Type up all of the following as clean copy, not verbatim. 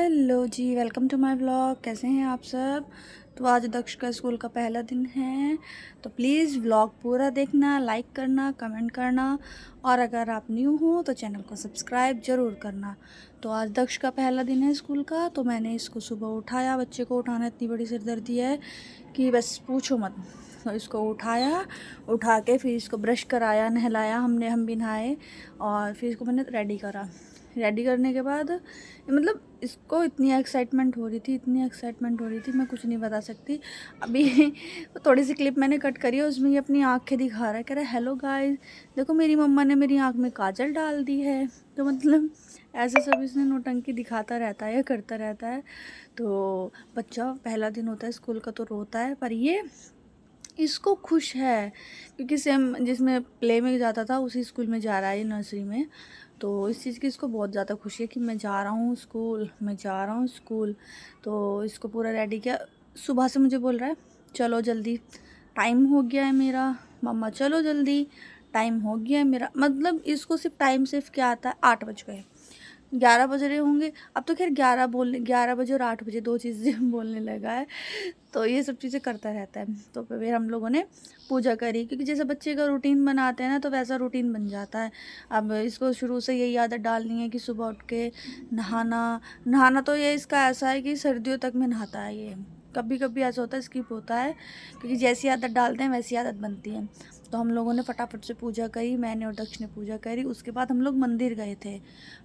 Hello ji, welcome to my vlog. कैसे हैं आप सब। तो आज दक्ष का स्कूल का पहला दिन है, तो प्लीज़ व्लॉग पूरा देखना, लाइक करना, कमेंट करना, और अगर आप न्यू हो तो चैनल को सब्सक्राइब ज़रूर करना। तो आज दक्ष का पहला दिन है स्कूल का, तो मैंने इसको सुबह उठाया। बच्चे को उठाना इतनी बड़ी सिरदर्दी है कि बस पूछो मत। तो इसको उठाया, उठा के फिर इसको ब्रश कराया, नहलाया, हम भी नहाए, और फिर इसको मैंने रेडी करा। रेडी करने के बाद मतलब इसको इतनी एक्साइटमेंट हो रही थी, इतनी एक्साइटमेंट हो रही थी, मैं कुछ नहीं बता सकती। अभी थोड़ी सी क्लिप मैंने कट करी है, उसमें ये अपनी आँखें दिखा रहा है, कह रहा है हेलो गाइस, देखो मेरी मम्मा ने मेरी आँख में काजल डाल दी है। तो मतलब ऐसे सब इसने नौटंकी दिखाता रहता है या करता रहता है। तो बच्चा पहला दिन होता है स्कूल का तो रोता है, पर ये इसको खुश है क्योंकि सेम जिसमें प्ले में जाता था उसी स्कूल में जा रहा है, नर्सरी में। तो इस चीज़ की इसको बहुत ज़्यादा खुशी है कि मैं जा रहा हूँ स्कूल, मैं जा रहा हूँ स्कूल। तो इसको पूरा रेडी किया। सुबह से मुझे बोल रहा है चलो जल्दी, टाइम हो गया है मेरा, मम्मा चलो जल्दी, टाइम हो गया है मेरा। मतलब इसको सिर्फ टाइम सिर्फ क्या आता है, 8 बज गए, 11 बज रहे होंगे। अब तो खैर 11 बजे और 8 बजे 2 चीज़ें बोलने लगा है। तो ये सब चीज़ें करता रहता है। तो फिर हम लोगों ने पूजा करी, क्योंकि जैसे बच्चे का रूटीन बनाते हैं ना, तो वैसा रूटीन बन जाता है। अब इसको शुरू से यही आदत डालनी है कि सुबह उठ के नहाना। नहाना तो ये इसका ऐसा है कि सर्दियों तक में नहाता है ये। कभी कभी ऐसा होता है स्किप होता है, क्योंकि जैसी आदत डालते हैं वैसी आदत बनती है। तो हम लोगों ने फटाफट से पूजा करी, मैंने और दक्ष ने पूजा करी। उसके बाद हम लोग मंदिर गए थे।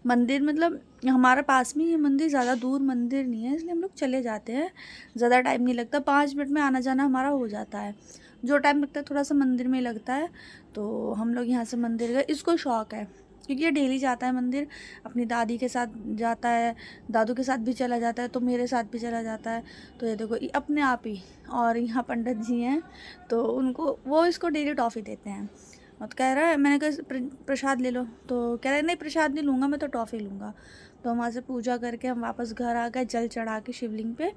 मंदिर मतलब हमारे पास में ये मंदिर, ज़्यादा दूर मंदिर नहीं है, इसलिए हम लोग चले जाते हैं। ज़्यादा टाइम नहीं लगता, 5 मिनट में आना जाना हमारा हो जाता है। जो टाइम लगता है थोड़ा सा मंदिर में ही लगता है। तो हम लोग यहाँ से मंदिर गए। इसको शौक़ है क्योंकि ये डेली जाता है मंदिर, अपनी दादी के साथ जाता है, दादू के साथ भी चला जाता है, तो मेरे साथ भी चला जाता है। तो ये देखो ये अपने आप ही, और यहाँ पंडित जी हैं तो उनको वो इसको डेली टॉफ़ी देते हैं। और तो कह रहा है, मैंने कहा प्रसाद ले लो, तो कह रहा है नहीं प्रसाद नहीं लूँगा, मैं तो टॉफ़ी लूँगा। तो वहाँ से पूजा करके हम वापस घर आ गए, जल चढ़ा के शिवलिंग पे।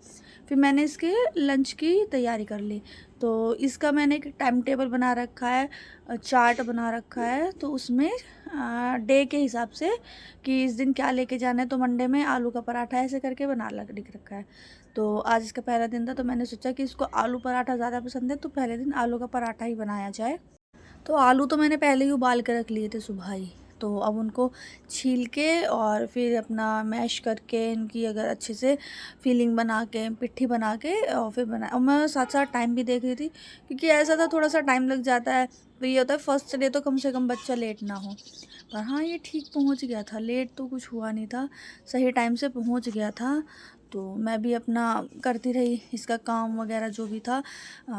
फिर मैंने इसके लंच की तैयारी कर ली। तो इसका मैंने एक टाइम टेबल बना रखा है, चार्ट बना रखा है। तो उसमें डे के हिसाब से कि इस दिन क्या लेके जाना है। तो मंडे में आलू का पराठा ऐसे करके बना लिख रखा है। तो आज इसका पहला दिन था, तो मैंने सोचा कि इसको आलू पराठा ज़्यादा पसंद है, तो पहले दिन आलू का पराठा ही बनाया जाए। तो आलू तो मैंने पहले ही उबाल के रख लिए थे सुबह ही। तो अब उनको छील के और फिर अपना मैश करके इनकी अगर अच्छे से फीलिंग बना के, पिट्ठी बना के, और फिर बना। और मैं साथ साथ टाइम भी देख रही थी, क्योंकि ऐसा था थोड़ा सा टाइम लग जाता है। तो ये होता है फर्स्ट डे तो कम से कम बच्चा लेट ना हो। पर हाँ, ये ठीक पहुंच गया था, लेट तो कुछ हुआ नहीं था, सही टाइम से पहुंच गया था। तो मैं भी अपना करती रही इसका काम वगैरह जो भी था,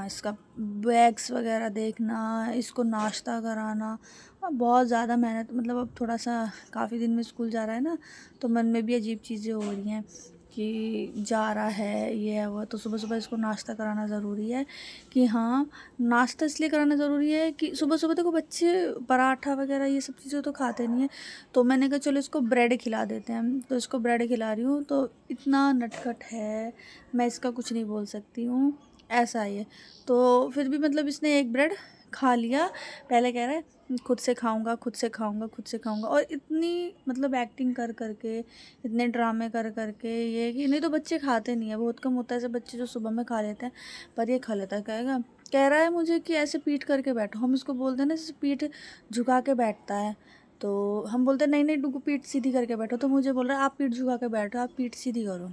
इसका बैग्स वगैरह देखना, इसको नाश्ता कराना, और बहुत ज़्यादा मेहनत। मतलब अब थोड़ा सा काफ़ी दिन में स्कूल जा रहा है ना, तो मन में भी अजीब चीज़ें हो रही हैं कि जा रहा है ये है वो। तो सुबह सुबह इसको नाश्ता कराना ज़रूरी है कि हाँ, नाश्ता इसलिए कराना ज़रूरी है कि सुबह सुबह देखो बच्चे पराठा वगैरह ये सब चीज़ें तो खाते नहीं हैं। तो मैंने कहा चलो इसको ब्रेड खिला देते हैं, तो इसको ब्रेड खिला रही हूँ। तो इतना नटखट है, मैं इसका कुछ नहीं बोल सकती हूँ, ऐसा ही है। तो फिर भी मतलब इसने एक ब्रेड खा लिया। पहले कह रहा है खुद से खाऊंगा, खुद से खाऊंगा, खुद से खाऊंगा। और इतनी मतलब एक्टिंग कर करके, इतने ड्रामे कर करके, ये कि नहीं तो बच्चे खाते नहीं है, बहुत कम होता है ऐसे बच्चे जो सुबह में खा लेते हैं, पर ये खा लेता है। कहेगा, कह रहा है मुझे कि ऐसे पीठ करके बैठो। हम इसको बोलते हैं ना जैसे पीठ झुका के बैठता है, तो हम बोलते हैं नहीं नहीं डुगू पीठ सीधी करके बैठो। तो मुझे बोल रहा है आप पीठ झुका के बैठो, आप पीठ सीधी करो,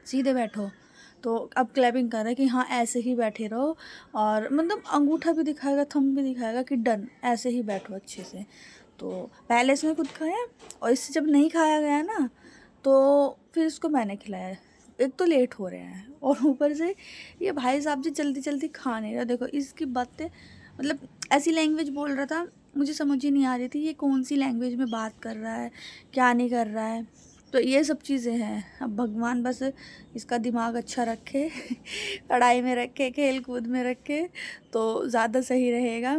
सीधे बैठो। तो अब क्लैपिंग कर रहा है कि हाँ ऐसे ही बैठे रहो, और मतलब अंगूठा भी दिखाएगा, थंब भी दिखाएगा कि डन, ऐसे ही बैठो अच्छे से। तो पहले इसने खुद खाया, और इससे जब नहीं खाया गया ना, तो फिर इसको मैंने खिलाया। एक तो लेट हो रहे हैं, और ऊपर से ये भाई साहब जी जल्दी जल्दी खा नहीं रहा। देखो इसकी बातें, मतलब ऐसी लैंग्वेज बोल रहा था, मुझे समझ ही नहीं आ रही थी ये कौन सी लैंग्वेज में बात कर रहा है, क्या नहीं कर रहा है। तो ये सब चीज़ें हैं। अब भगवान बस इसका दिमाग अच्छा रखे पढ़ाई में रखे, खेल कूद में रखे, तो ज़्यादा सही रहेगा।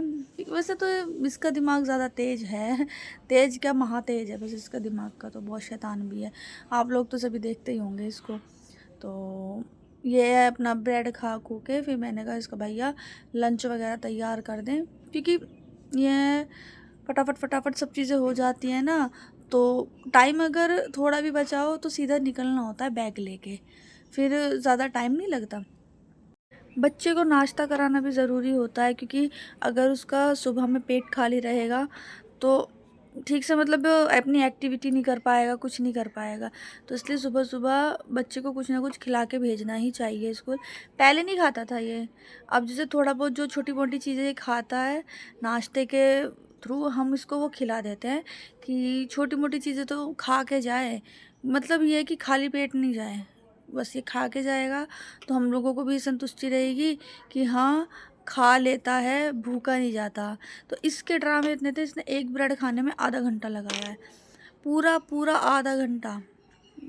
वैसे तो इसका दिमाग ज़्यादा तेज़ है, तेज़ क्या महातेज है बस इसका दिमाग का, तो बहुत शैतान भी है। आप लोग तो सभी देखते ही होंगे इसको। तो ये है अपना ब्रेड खा खू के, फिर मैंने कहा इसका भैया लंच वगैरह तैयार कर दें, क्योंकि ये फटाफट फटाफट सब चीज़ें हो जाती हैं ना, तो टाइम अगर थोड़ा भी बचा हो तो सीधा निकलना होता है बैग लेके, फिर ज़्यादा टाइम नहीं लगता। बच्चे को नाश्ता कराना भी ज़रूरी होता है, क्योंकि अगर उसका सुबह में पेट खाली रहेगा तो ठीक से मतलब अपनी एक्टिविटी नहीं कर पाएगा, कुछ नहीं कर पाएगा। तो इसलिए सुबह-सुबह बच्चे को कुछ ना कुछ खिला के भेजना ही चाहिए स्कूल। पहले नहीं खाता था ये, अब जैसे थोड़ा बहुत जो छोटी-मोटी चीज़ें ये खाता है, नाश्ते के थ्रू हम इसको वो खिला देते हैं कि छोटी-मोटी चीज़ें तो खा के जाए। मतलब ये है कि खाली पेट नहीं जाए, बस ये खा के जाएगा तो हम लोगों को भी संतुष्टि रहेगी कि हाँ, खा लेता है, भूखा नहीं जाता। तो इसके ड्रामे इतने थे, इसने एक ब्रेड खाने में आधा घंटा लगाया है। पूरा आधा घंटा,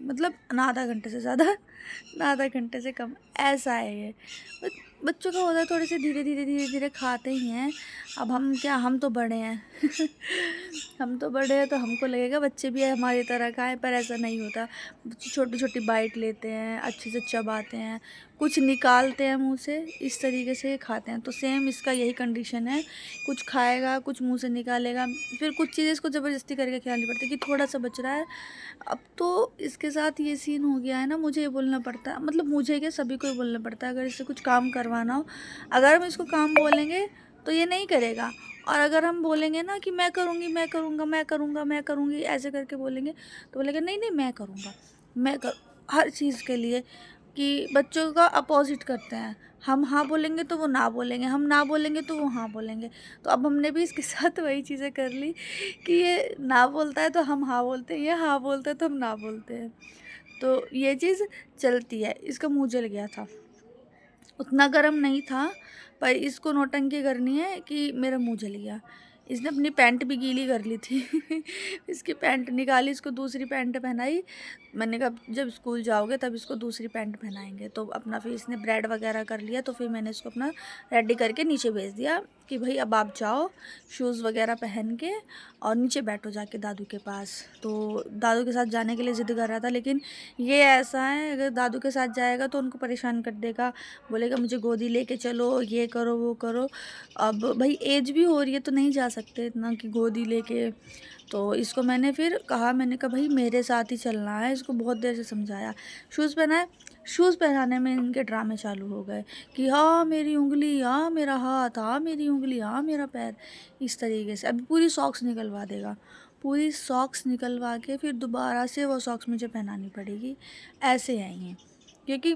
मतलब ना आधा घंटे से ज़्यादा ना आधा घंटे से कम, ऐसा है ये। बच्चों का होता है थोड़े से धीरे धीरे खाते ही हैं। अब हम क्या, हम तो बड़े हैं हम तो बड़े हैं तो हमको लगेगा बच्चे भी हमारी तरह खाएं, पर ऐसा नहीं होता। बच्चे छोटी छोटी बाइट लेते हैं, अच्छे से चबाते हैं, कुछ निकालते हैं मुंह से, इस तरीके से ये खाते हैं। तो सेम इसका यही कंडीशन है, कुछ खाएगा, कुछ मुंह से निकालेगा, फिर कुछ चीज़ें इसको ज़बरदस्ती करके खिलानी पड़ती है कि थोड़ा सा बच रहा है। अब तो इसके साथ ये सीन हो गया है ना, मुझे ये बोलना पड़ता है, मतलब मुझे क्या, सभी को ही बोलना पड़ता है अगर इससे कुछ काम करवाना हो। अगर हम इसको काम बोलेंगे तो ये नहीं करेगा, और अगर हम बोलेंगे ना कि मैं करूँगी, मैं करूँगा, मैं करूँगा, मैं करूँगी, ऐसे करके बोलेंगे तो बोलेगा नहीं नहीं मैं करूँगा, मैं कर हर चीज़ के लिए। कि बच्चों का अपोजिट करते हैं, हम हाँ बोलेंगे तो वो ना बोलेंगे, हम ना बोलेंगे तो वो हाँ बोलेंगे। तो अब हमने भी इसके साथ वही चीज़ें कर ली कि ये ना बोलता है तो हम हाँ बोलते हैं, ये हाँ बोलता है तो हम ना बोलते हैं। तो ये चीज़ चलती है। इसका मुँह जल गया था, उतना गर्म नहीं था, पर इसको नौटंकी करनी है कि मेरा मुँह जल गया। इसने अपनी पैंट भी गीली कर ली थी इसकी पैंट निकाली, इसको दूसरी पैंट पहनाई। मैंने कहा जब स्कूल जाओगे तब इसको दूसरी पैंट पहनाएंगे। तो अपना फिर इसने ब्रेड वगैरह कर लिया, तो फिर मैंने इसको अपना रेडी करके नीचे भेज दिया कि भाई अब आप जाओ शूज़ वगैरह पहन के और नीचे बैठो जाके दादू के पास। तो दादू के साथ जाने के लिए ज़िद कर रहा था, लेकिन ये ऐसा है अगर दादू के साथ जाएगा तो उनको परेशान कर देगा, बोलेगा मुझे गोदी लेके चलो, ये करो वो करो। अब भाई एज भी हो रही है तो नहीं जा सकते इतना कि गोदी लेके। तो इसको मैंने फिर कहा, मैंने कहा भाई मेरे साथ ही चलना है, इसको बहुत देर से समझाया। शूज़ पहनाए, शूज़ पहनाने में इनके ड्रामे चालू हो गए कि हाँ मेरी उंगली, हाँ मेरा हाथ, हाँ मेरी उंगली, हाँ मेरा पैर, इस तरीके से। अभी पूरी सॉक्स निकलवा देगा, पूरी सॉक्स निकलवा के फिर दोबारा से वो सॉक्स मुझे पहनानी पड़ेगी। ऐसे हैं ये, क्योंकि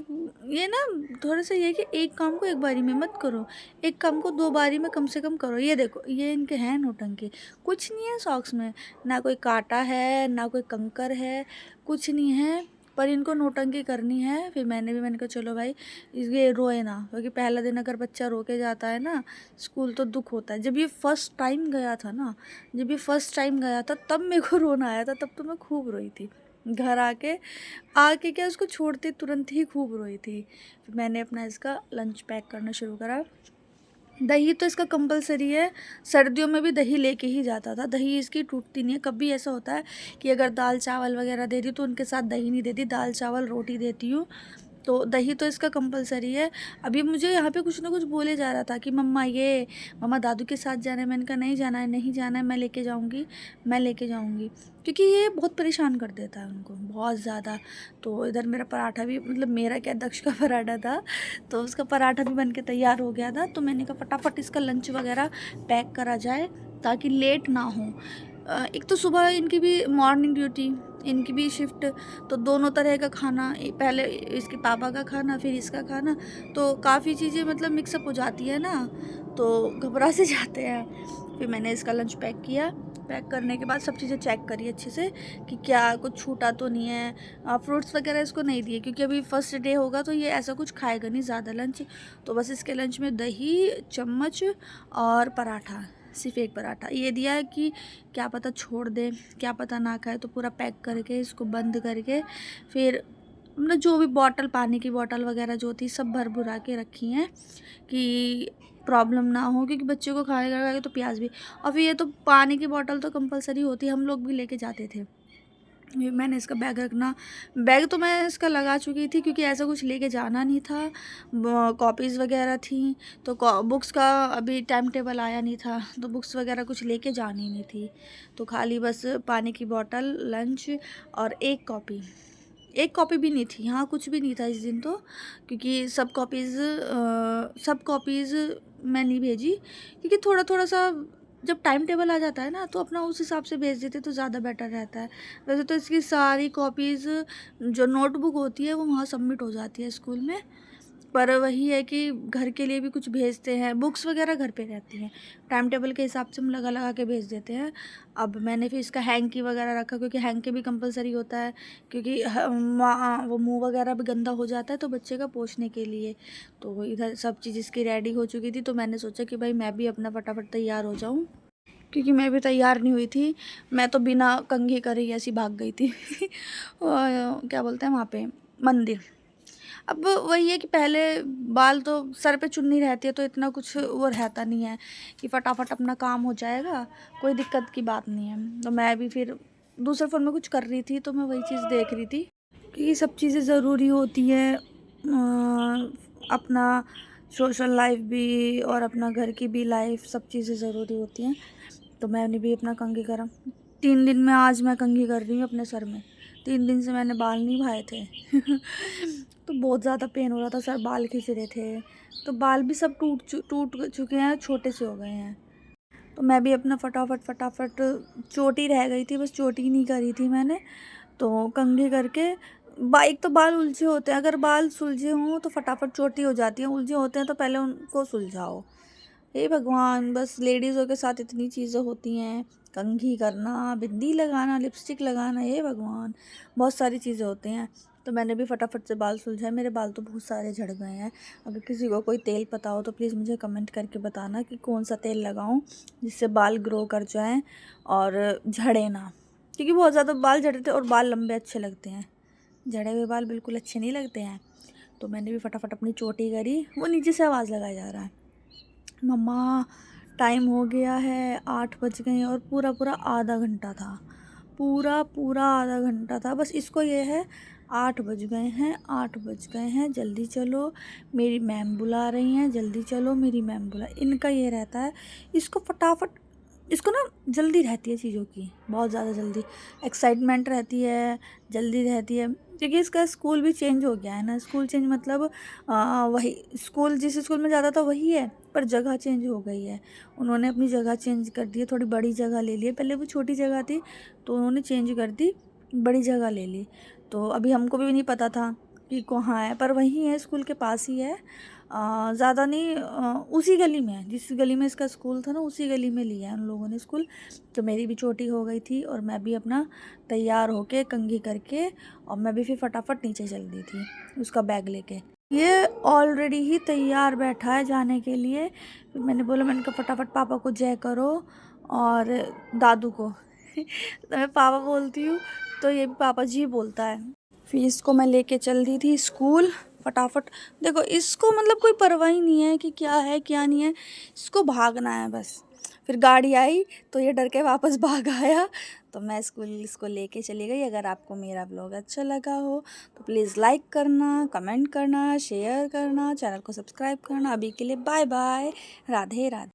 ये ना थोड़ा सा ये है कि एक काम को एक बारी में मत करो, एक काम को दो बारी में कम से कम करो। ये देखो ये इनके हैं नौटंकी, कुछ नहीं है सॉक्स में, ना कोई कांटा है ना कोई कंकर है, कुछ नहीं है, पर इनको नौटंकी करनी है। फिर मैंने कहा चलो भाई ये रोए ना, क्योंकि पहला दिन अगर बच्चा रो के जाता है ना स्कूल तो दुख होता है। जब ये फर्स्ट टाइम गया था ना, जब ये फर्स्ट टाइम गया था तब मेरे को रोना आया था, तब तो मैं खूब रोई थी। घर आके आके क्या उसको छोड़ते तुरंत ही खूब रोई थी। फिर मैंने अपना इसका लंच पैक करना शुरू करा। दही तो इसका कंपलसरी है, सर्दियों में भी दही लेके ही जाता था, दही इसकी टूटती नहीं है। कभी ऐसा होता है कि अगर दाल चावल वगैरह दे दी तो उनके साथ दही नहीं देती, दाल चावल रोटी देती हूँ। तो दही तो इसका कंपलसरी है। अभी मुझे यहाँ पे कुछ ना कुछ बोले जा रहा था कि मम्मा ये, मम्मा दादू के साथ जाना है। मैंने कहा नहीं जाना है, नहीं जाना है, मैं लेके जाऊँगी, मैं लेके जाऊँगी, क्योंकि ये बहुत परेशान कर देता है उनको बहुत ज़्यादा। तो इधर मेरा पराठा भी, मतलब मेरा क्या, दक्ष का पराठा था, तो उसका पराठा भी बन के तैयार हो गया था। तो मैंने कहा फटाफट इसका लंच वगैरह पैक करा जाए ताकि लेट ना हो। एक तो सुबह इनकी भी मॉर्निंग ड्यूटी, इनकी भी शिफ्ट, तो दोनों तरह का खाना, पहले इसके पापा का खाना फिर इसका खाना, तो काफ़ी चीज़ें मतलब मिक्सअप हो जाती है ना, तो घबरा से जाते हैं। फिर मैंने इसका लंच पैक किया, पैक करने के बाद सब चीज़ें चेक करी अच्छे से कि क्या कुछ छूटा तो नहीं है। फ्रूट्स वगैरह इसको नहीं दिए, क्योंकि अभी फर्स्ट डे होगा तो ये ऐसा कुछ खाएगा नहीं ज़्यादा लंच। तो बस इसके लंच में दही, चम्मच और पराठा, सिर्फ एक पराठा ये दिया है कि क्या पता छोड़ दे, क्या पता ना खाए। तो पूरा पैक करके इसको बंद करके फिर मतलब जो भी बॉटल, पानी की बॉटल वगैरह जो थी सब भर भुरा के रखी हैं कि प्रॉब्लम ना हो, क्योंकि बच्चे को खाने लगा तो प्यास भी। और फिर ये तो पानी की बॉटल तो कंपलसरी होती है, हम लोग भी लेके जाते थे। ये मैंने इसका बैग तो मैं इसका लगा चुकी थी, क्योंकि ऐसा कुछ लेके जाना नहीं था। कॉपीज़ वगैरह थी, तो बुक्स का अभी टाइम टेबल आया नहीं था, तो बुक्स वगैरह कुछ लेके जानी नहीं थी। तो खाली बस पानी की बॉटल, लंच और एक कॉपी भी नहीं थी। हाँ, कुछ भी नहीं था इस दिन तो, क्योंकि सब कॉपीज़ मैं नहीं भेजी, क्योंकि थोड़ा थोड़ा सा जब टाइम टेबल आ जाता है ना, तो अपना उस हिसाब से भेज देते तो ज़्यादा बेटर रहता है। वैसे तो इसकी सारी कॉपीज़ जो नोटबुक होती है वो वहाँ सबमिट हो जाती है स्कूल में, पर वही है कि घर के लिए भी कुछ भेजते हैं। बुक्स वगैरह घर पे रहती हैं, टाइम टेबल के हिसाब से हम लगा लगा के भेज देते हैं। अब मैंने फिर इसका हैंकी वगैरह रखा, क्योंकि हैंकी भी कंपलसरी होता है, क्योंकि वो मुंह वगैरह भी गंदा हो जाता है तो बच्चे का पोंछने के लिए। तो इधर सब चीज़ इसकी रेडी हो चुकी थी, तो मैंने सोचा कि भाई मैं भी अपना फटाफट तैयार हो जाऊँ, क्योंकि मैं भी तैयार नहीं हुई थी। मैं तो बिना कंघी करे ही ऐसी भाग गई थी और क्या बोलते हैं वहाँ पे, मंदिर। अब वही है कि पहले बाल तो सर पे चुन्नी रहती है, तो इतना कुछ वो रहता नहीं है कि फटाफट अपना काम हो जाएगा, कोई दिक्कत की बात नहीं है। तो मैं भी फिर दूसरे फ़ोन में कुछ कर रही थी, तो मैं वही चीज़ देख रही थी कि ये सब चीज़ें ज़रूरी होती हैं, अपना सोशल लाइफ भी और अपना घर की भी लाइफ, सब चीज़ें ज़रूरी होती हैं। तो मैंने भी अपना कंघी करा 3 दिन में, आज मैं कंघी कर रही हूँ अपने सर में। 3 दिन से मैंने बाल नहीं भाए थे तो बहुत ज़्यादा पेन हो रहा था, सर बाल खींच रहे थे, तो बाल भी सब टूट चुके हैं, छोटे से हो गए हैं। तो मैं भी अपना फटाफट चोटी रह गई थी, बस चोटी नहीं करी थी मैंने, तो कंघी करके एक तो बाल उलझे होते हैं, अगर बाल सुलझे हों तो फटाफट चोटी हो जाती है, उलझे होते हैं तो पहले उनको सुलझाओ। हे भगवान, बस लेडीज़ों के साथ इतनी चीज़ें होती हैं, कंघी करना, बिंदी लगाना, लिपस्टिक लगाना, हे भगवान, बहुत सारी चीज़ें होती हैं। तो मैंने भी फटाफट से बाल सुलझाए, मेरे बाल तो बहुत सारे झड़ गए हैं। अगर किसी को कोई तेल पता हो तो प्लीज़ मुझे कमेंट करके बताना कि कौन सा तेल लगाऊं जिससे बाल ग्रो कर जाएं और झड़े ना, क्योंकि बहुत ज़्यादा बाल झड़ते और बाल लंबे अच्छे लगते हैं, झड़े हुए बाल बिल्कुल अच्छे नहीं लगते हैं। तो मैंने भी फटाफट अपनी चोटी करी। वो नीचे से आवाज़ लगाया जा रहा है, मम्मा टाइम हो गया है, 8 बज गए हैं, और पूरा आधा घंटा था, पूरा आधा घंटा था। बस इसको ये है 8 बज गए हैं, 8 बज गए हैं, जल्दी चलो, मेरी मैम बुला रही हैं, जल्दी चलो, मेरी मैम इनका ये रहता है। इसको फटाफट, इसको ना जल्दी रहती है चीज़ों की, बहुत ज़्यादा जल्दी एक्साइटमेंट रहती है, जल्दी रहती है, क्योंकि इसका स्कूल भी चेंज हो गया है ना। स्कूल चेंज मतलब वही स्कूल, जिस स्कूल में ज़्यादा था वही है, पर जगह चेंज हो गई है। उन्होंने अपनी जगह चेंज कर दी है, थोड़ी बड़ी जगह ले ली है। पहले वो छोटी जगह थी, तो उन्होंने चेंज कर दी, बड़ी जगह ले ली। तो अभी हमको भी नहीं पता था कि कहाँ है, पर वहीं है, स्कूल के पास ही है। ज़्यादा नहीं, उसी गली में है, जिस गली में इसका स्कूल था ना, उसी गली में लिया है उन लोगों ने स्कूल। तो मेरी भी चोटी हो गई थी, और मैं भी अपना तैयार होके कंघी करके, और मैं भी फिर फटाफट नीचे चल दी थी उसका बैग लेके। ये ऑलरेडी ही तैयार बैठा है जाने के लिए। फिर मैंने कहा फटाफट पापा को जय करो और दादू को तो मैं पापा बोलती हूँ, तो ये भी पापा जी बोलता है। फिर इसको मैं लेके चल दी थी स्कूल फटाफट। देखो इसको मतलब कोई परवाह ही नहीं है कि क्या है क्या नहीं है, इसको भागना है बस। फिर गाड़ी आई तो ये डर के वापस भाग आया, तो मैं स्कूल इसको लेके चली गई। अगर आपको मेरा ब्लॉग अच्छा लगा हो तो प्लीज़ लाइक करना, कमेंट करना, शेयर करना, चैनल को सब्सक्राइब करना। अभी के लिए बाय बाय, राधे राधे।